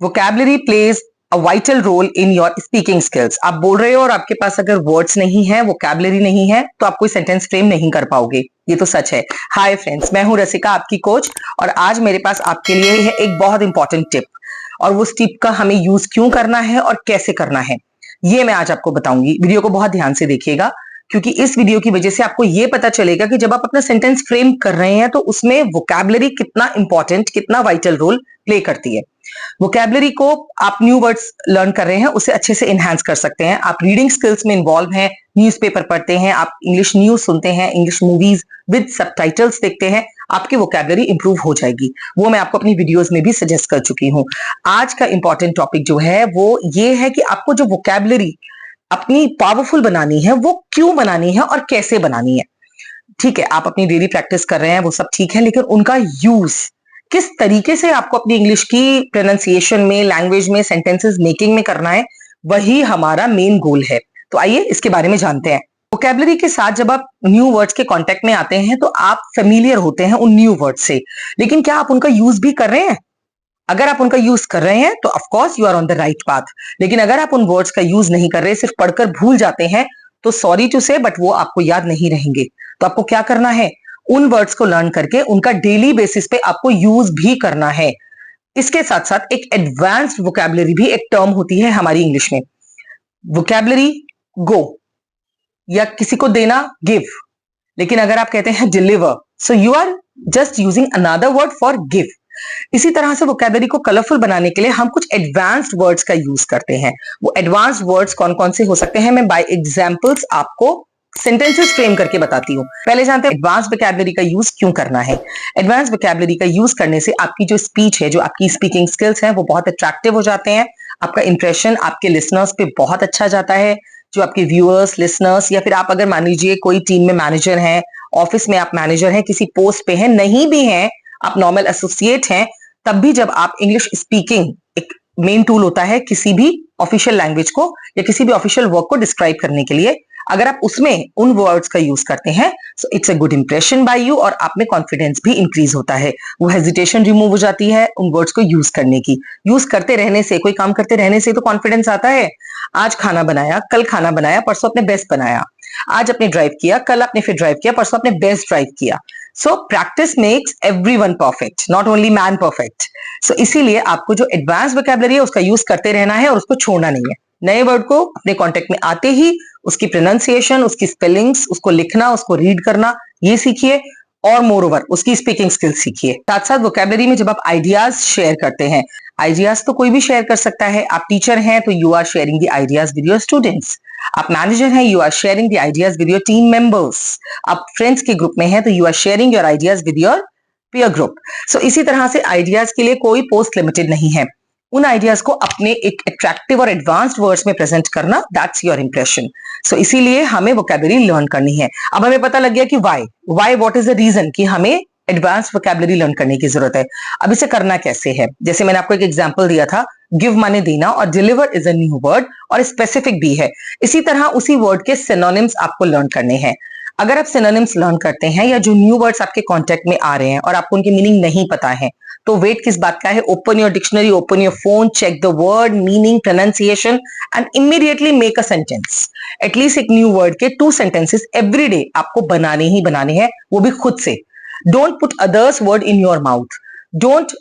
Vocabulary plays a vital role in your speaking skills. आप बोल रहे हो और आपके पास अगर वर्ड्स नहीं है, वोकैबुलरी नहीं है, तो आप कोई सेंटेंस फ्रेम नहीं कर पाओगे। ये तो सच है। हाय फ्रेंड्स, मैं हूं रसिका, आपकी कोच, और आज मेरे पास आपके लिए है एक बहुत इंपॉर्टेंट टिप। और वो टिप का हमें यूज क्यों करना है और कैसे करना है, ये मैं आज आपको बताऊंगी। वीडियो को बहुत ध्यान से देखिएगा, क्योंकि इस वीडियो की वजह से आपको ये पता चलेगा कि जब आप अपना सेंटेंस फ्रेम कर रहे हैं तो उसमें वोकैबुलरी कितना इंपॉर्टेंट, कितना वाइटल रोल प्ले करती है। वोकैबुलरी को आप न्यू वर्ड्स लर्न कर रहे हैं, उसे अच्छे से एनहांस कर सकते हैं। आप रीडिंग स्किल्स में इन्वॉल्व हैं, न्यूज़पेपर पढ़ते हैं, आप इंग्लिश न्यूज सुनते हैं, इंग्लिश मूवीज विद सबटाइटल्स देखते हैं, आपकी वोकैबुलरी इंप्रूव हो जाएगी। वो मैं आपको अपनी वीडियोस में भी सजेस्ट कर चुकी हूँ। आज का इंपॉर्टेंट टॉपिक जो है वो ये है कि आपको जो वोकैबुलरी अपनी पावरफुल बनानी है, वो क्यों बनानी है और कैसे बनानी है। ठीक है, आप अपनी डेली प्रैक्टिस कर रहे हैं, वो सब ठीक है, लेकिन उनका यूज किस तरीके से आपको अपनी इंग्लिश की प्रोनाउंसिएशन में, लैंग्वेज में, सेंटेंसेस मेकिंग में करना है, वही हमारा मेन गोल है। तो आइए इसके बारे में जानते हैं। वोकैबुलरी के साथ जब आप न्यू वर्ड्स के कांटेक्ट में आते हैं तो आप फेमिलियर होते हैं उन न्यू वर्ड्स से, लेकिन क्या आप उनका यूज भी कर रहे हैं? अगर आप उनका यूज कर रहे हैं तो of course you are on the right path. लेकिन अगर आप उन वर्ड्स का यूज नहीं कर रहे, सिर्फ पढ़कर भूल जाते हैं, तो सॉरी टू से, बट वो आपको याद नहीं रहेंगे। तो आपको क्या करना है? उन वर्ड्स को लर्न करके उनका डेली बेसिस पे आपको यूज भी करना है। इसके साथ साथ एक एडवांस्ड वोकैबुलरी भी एक टर्म होती है हमारी इंग्लिश में। वोकैबुलरी गो, या किसी को देना गिव, लेकिन अगर आप कहते हैं deliver, so you are just using another word for give. इसी तरह से वोकैबुलरी को कलरफुल बनाने के लिए हम कुछ एडवांस्ड वर्ड्स का यूज करते हैं। वो एडवांस्ड वर्ड्स कौन कौन से हो सकते हैं, मैं बाय एग्जांपल्स आपको सेंटेंसेस फ्रेम करके बताती हूँ। पहले जानते हैं एडवांस वोकैबुलरी का यूज क्यों करना है। एडवांस वोकैबुलरी का यूज करने से आपकी जो स्पीच है, जो आपकी स्पीकिंग स्किल्स हैं, वो बहुत अट्रैक्टिव हो जाते हैं। आपका इंप्रेशन आपके लिसनर्स पे बहुत अच्छा जाता है। जो आपके व्यूअर्स, लिसनर्स, या फिर आप अगर मान लीजिए कोई टीम में मैनेजर हैं, ऑफिस में आप मैनेजर हैं, किसी पोस्ट पे हैं, नहीं भी हैं, आप नॉर्मल एसोसिएट हैं, तब भी जब आप इंग्लिश स्पीकिंग, एक मेन टूल होता है किसी भी ऑफिशियल लैंग्वेज को या किसी भी ऑफिशियल वर्क को डिस्क्राइब करने के लिए, अगर आप उसमें उन वर्ड्स का यूज करते हैं, so it's a good impression by you, और आप में कॉन्फिडेंस भी इंक्रीज होता है। वो हेजिटेशन रिमूव हो जाती है उन वर्ड्स को यूज करने की। यूज करते रहने से, कोई काम करते रहने से तो कॉन्फिडेंस आता है। आज खाना बनाया, कल खाना बनाया, परसों अपने बेस्ट बनाया। आज आपने ड्राइव किया, कल आपने फिर ड्राइव किया, परसों आपने बेस्ट ड्राइव किया। So practice makes everyone perfect, not only man perfect. So इसीलिए आपको जो एडवांस वोकैबुलरी है उसका यूज करते रहना है और उसको छोड़ना नहीं है। नए वर्ड को अपने कॉन्टेक्ट में आते ही उसकी प्रोनाउंसिएशन, उसकी स्पेलिंग्स, उसको लिखना, उसको रीड करना, ये सीखिए, और मोर ओवर उसकी स्पीकिंग स्किल्स सीखिए। साथ साथ वोकैबुलरी में जब आप आइडियाज शेयर करते हैं, आइडियाज तो कोई भी शेयर कर सकता है। आप टीचर हैं तो you are sharing the ideas with your students. आप मैनेजर हैं, you are sharing the ideas with your team members. आप फ्रेंड्स के ग्रुप में हैं तो you are sharing your ideas with your peer group. So इसी तरह से आइडियाज के लिए कोई पोस्ट लिमिटेड नहीं है। उन आइडियाज को अपने एक अट्रैक्टिव और एडवांस्ड वर्ड्स में प्रेजेंट करना, दैट्स योर इंप्रेशन। सो इसीलिए हमें वोकैबुलरी लर्न करनी है। अब हमें पता लग गया कि why what is the reason कि हमें एडवांस वोकैबुलरी लर्न करने की जरूरत है। अब इसे करना कैसे है, जैसे मैंने आपको एक एग्जांपल दिया था, गिव माने देना, और deliver is a new word, और स्पेसिफिक भी है। इसी तरह उसी वर्ड के सिनोनिम्स आपको लर्न करने हैं। अगर आप सिनोनिम्स लर्न करते हैं, या जो न्यू वर्ड्स आपके कांटेक्ट में आ रहे हैं और आपको उनकी मीनिंग नहीं पता है, तो वेट किस बात का है? Open your dictionary, open your phone, check the word meaning, pronunciation, and immediately make a sentence. At least एक न्यू वर्ड के 2 सेंटेंसेस एवरी डे आपको बनाने ही बनाने हैं, वो भी खुद से। Don't put others word in your mouth. Don't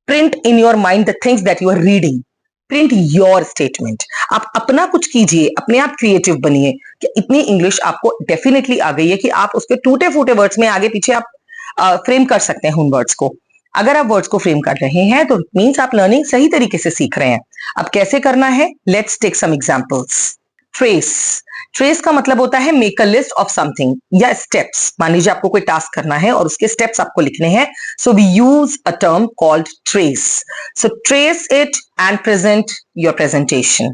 print in your mind the things that you are reading. Print your statement. आप अपना कुछ कीजिए, अपने आप क्रिएटिव बनिए। कि इतनी इंग्लिश आपको डेफिनेटली आ गई है कि आप उसके टूटे फूटे वर्ड्स में आगे पीछे आप फ्रेम कर सकते हैं उन वर्ड्स को। अगर आप वर्ड्स को फ्रेम कर रहे हैं तो मीन्स आप लर्निंग सही तरीके से सीख रहे हैं। अब कैसे करना है, let's take some examples. Trace. Trace का मतलब होता है make a list of something, या स्टेप्स। मान लीजिए आपको कोई टास्क करना है और उसके स्टेप्स आपको लिखने हैं, so we use a term called trace. So trace it and present your presentation.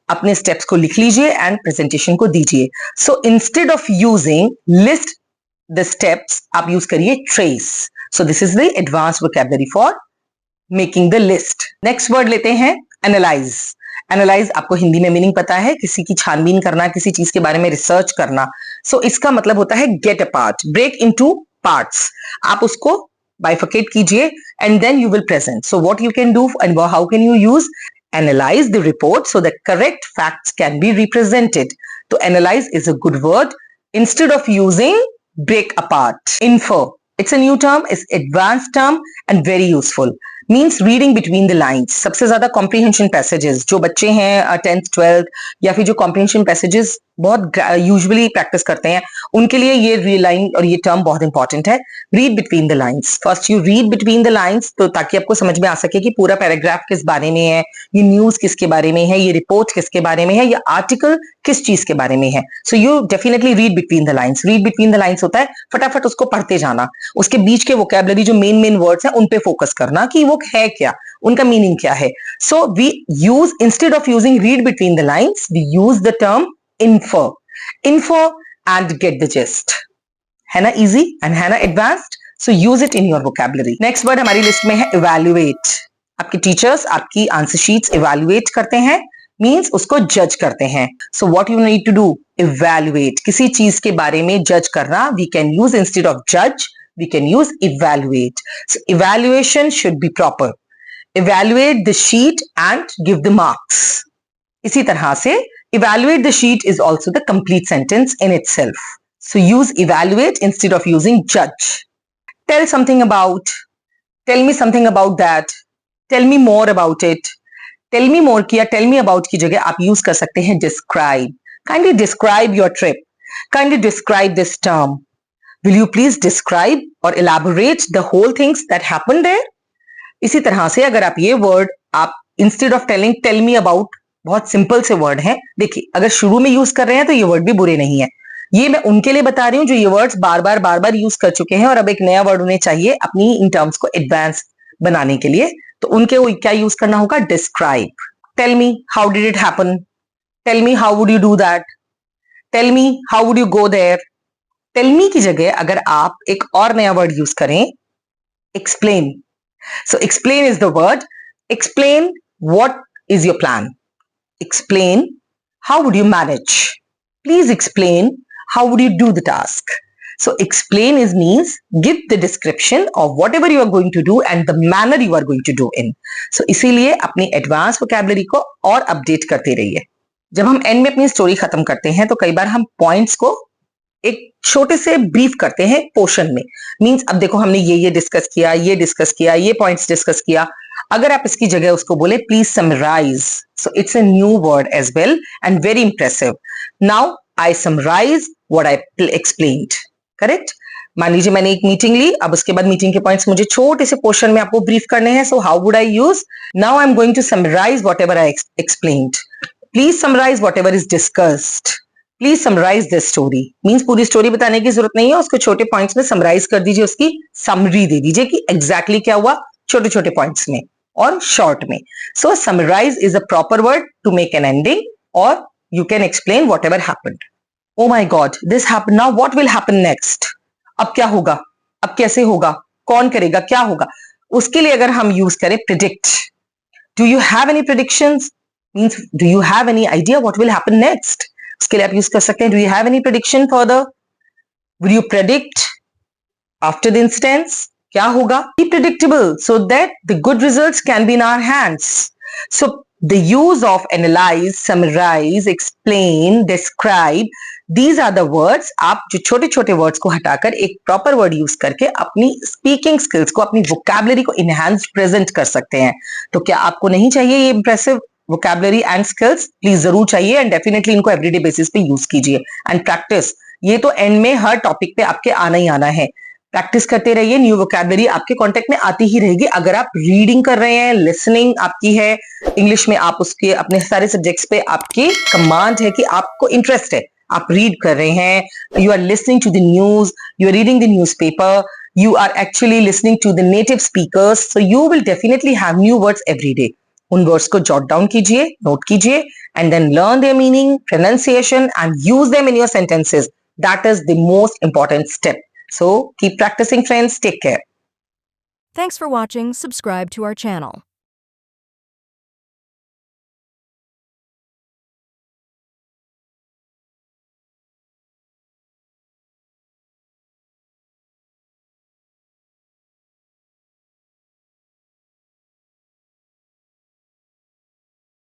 अपने स्टेप्स को लिख लीजिए एंड प्रेजेंटेशन को दीजिए। So instead of using list the steps, आप यूज करिए trace. So this is the advance vocabulary for making the list. Next word लेते हैं एनालाइज। एनालाइज आपको हिंदी में मीनिंग पता है, किसी की छानबीन करना, किसी चीज के बारे में रिसर्च करना। सो इसका मतलब होता है get apart, break into parts. आप उसको बाइफिकेट कीजिए and then you will present. So what you can do and how can you use? Analyze the report so that correct facts can be represented. To analyze is a good word. Instead of using break apart, infer. It's a new term, it's advanced term and very useful. Means reading between the lines. सबसे ज्यादा comprehension passages जो बच्चे हैं 10th 12th या फिर जो comprehension passages बहुत usually practice करते हैं उनके लिए ये लाइन और ये टर्म बहुत इंपॉर्टेंट है. Read between the lines. First you read between the lines तो ताकि आपको समझ में आ सके कि पूरा पैराग्राफ किस बारे में है, ये न्यूज किसके बारे में है, ये रिपोर्ट किसके बारे में है, ये आर्टिकल किस चीज के बारे में है. So you definitely read between the lines. Read between the lines होता है फटाफट उसको पढ़ते जाना, उसके बीच के वोकैबुलरी जो मेन वर्ड्स हैं उन पे फोकस करना कि वो है क्या, उनका मीनिंग क्या है. So we use instead of using read between the lines we use the term infer. Infer and get the gist. है ना easy and है ना advanced. So use it in your vocabulary. Next word हमारी list में है evaluate. आपके teachers आपकी answer sheets evaluate करते हैं, means उसको जज करते हैं. So what you need to do? Evaluate. किसी चीज के बारे में जज करना we can use instead of judge, we can use evaluate. So evaluation should be proper. Evaluate the sheet and give the marks. इसी तरह से evaluate the sheet is also the complete sentence in itself. So use evaluate instead of using judge. Tell something about, tell me something about that, tell me more about it. Tell me more की या tell me about की जगह आप use कर सकते हैं describe. Kindly describe your trip. Kindly describe this term. Will you please describe or elaborate the whole things that happened there? इसी तरह से अगर आप ये word आप instead of telling tell me about, बहुत सिंपल से वर्ड है. देखिए अगर शुरू में यूज कर रहे हैं तो ये वर्ड भी बुरे नहीं है. ये मैं उनके लिए बता रही हूँ जो ये वर्ड्स बार बार यूज कर चुके हैं और अब एक नया वर्ड उन्हें चाहिए अपनी इन टर्म्स को एडवांस बनाने के लिए. तो उनके क्या यूज करना होगा? Describe. Tell me how did it happen. Tell me how would you do that. Tell me how would you go there. Tell me की जगह अगर आप एक और नया वर्ड यूज करें explain. So explain is the word. Explain what is your plan. Explain how would you manage. Please explain how would you do the task. So explain is means give the description of whatever you are going to do and the manner you are going to do in. So इसीलिए अपनी advance vocabulary को और update करते रहिए. जब हम and में अपनी स्टोरी खत्म करते हैं तो कई बार हम पॉइंट्स को एक छोटे से ब्रीफ करते हैं पोर्शन में. मींस अब देखो हमने ये डिस्कस किया, ये डिस्कस किया, ये पॉइंट्स डिस्कस किया. अगर आप इसकी जगह उसको बोले please summarise. So it's a new word as well and very impressive. Now I summarise what I explained. Correct. मान लीजिए मैंने एक मीटिंग ली, अब उसके बाद मीटिंग के पॉइंट्स मुझे छोटे से पोर्शन में आपको ब्रीफ करने हैं. So how would I use? Now I am going to summarise whatever I explained. Please summarise whatever is discussed. Please summarise this story. Means पूरी स्टोरी बताने की जरूरत नहीं है, उसको छोटे पॉइंट्स में समराइज कर दीजिए, उसकी समरी दे दीजिए कि एग्जैक्टली क्या हुआ छोटे छोटे पॉइंट्स में और शॉर्ट में. So summarize is a proper word to make an ending और you can explain whatever happened. Oh my god this happened, now what will happen next. अब क्या होगा, अब कैसे होगा, कौन करेगा, क्या होगा. उसके लिए अगर हम यूज करें predict. Do you have any predictions. Means do you have any idea what will happen next. उसके लिए आप यूज कर सकते हैं do you have any prediction further. Will you predict after the incidents. क्या होगा? Be predictable so that the good results can be in our hands. So the use of analyse, summarise, explain, describe, these are the words. आप जो छोटे छोटे words को हटाकर एक proper word use करके अपनी स्पीकिंग स्किल्स को, अपनी वोकैबुलरी को इनहैंस प्रेजेंट कर सकते हैं. तो क्या आपको नहीं चाहिए ये impressive vocabulary and skills? Please जरूर चाहिए एंड डेफिनेटली इनको एवरीडे बेसिस पे यूज कीजिए एंड प्रैक्टिस. ये तो एंड में हर टॉपिक पे आपके आना ही आना है. प्रैक्टिस करते रहिए. न्यू वोकैबुलरी आपके कांटेक्ट में आती ही रहेगी. अगर आप रीडिंग कर रहे हैं, लिसनिंग आपकी है इंग्लिश में, आप उसके अपने सारे सब्जेक्ट्स पे आपकी कमांड है कि आपको इंटरेस्ट है, आप रीड कर रहे हैं, you are listening to the news, you are reading the newspaper, you are actually listening to the native speakers, so you will definitely have new words every day. उन words को jot down कीजिए, note कीजिए and then learn their meaning, pronunciation and use them in your sentences. That is the most important step. So keep practicing, friends. Take care. Thanks for watching. Subscribe to our channel.